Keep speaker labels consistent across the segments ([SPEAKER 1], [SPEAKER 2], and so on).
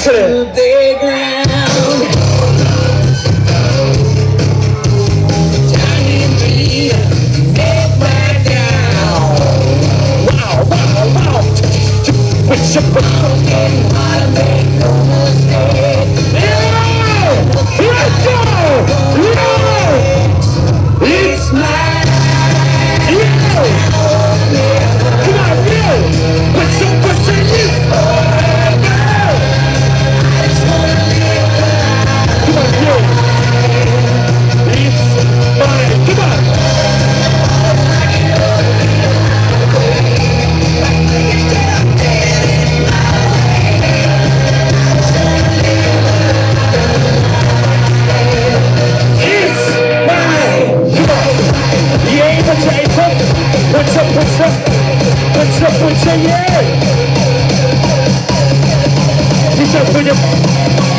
[SPEAKER 1] Поехали!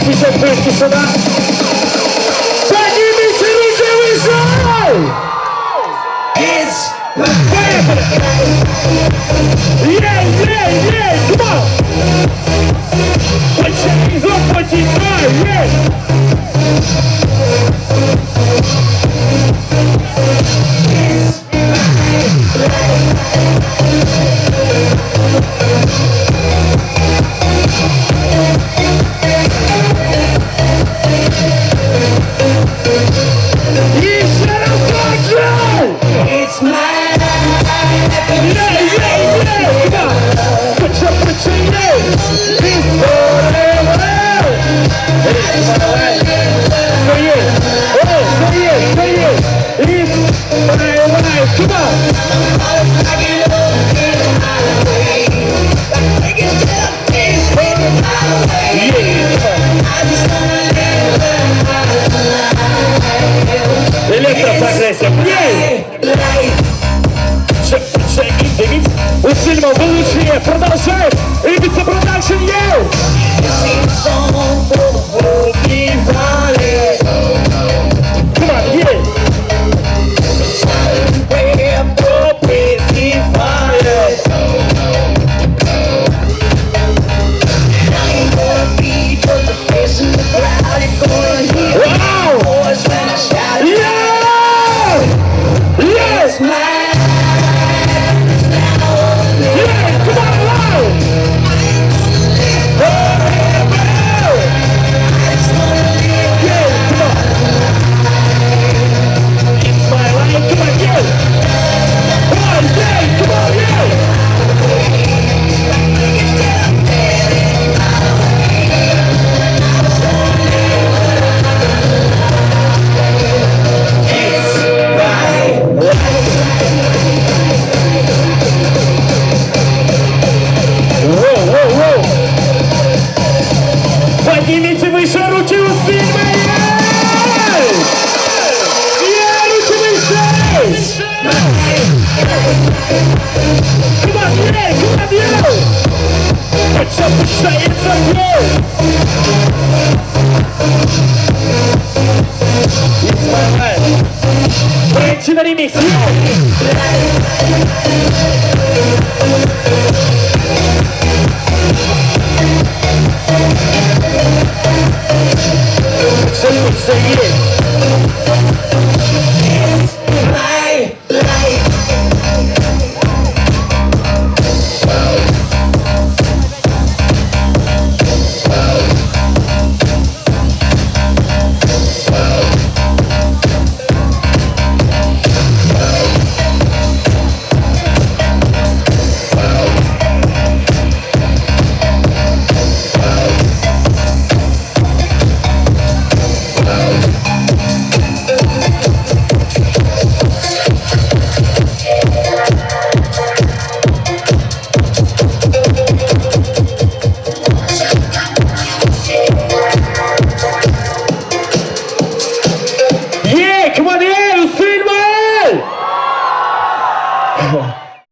[SPEAKER 1] Сейчас будет тишина. Поднимите руки выше! Поехали! Ей, come on! Put your hands up, put your time, Электропрогрессия. У фильма вы лучшие. Продолжаем. Ibiza Production, Come on, yeah. Поднимите выше руки у фильма! Руки выше! Come on, Put your hands up, It's my life. Пройти на ремикс, Все есть.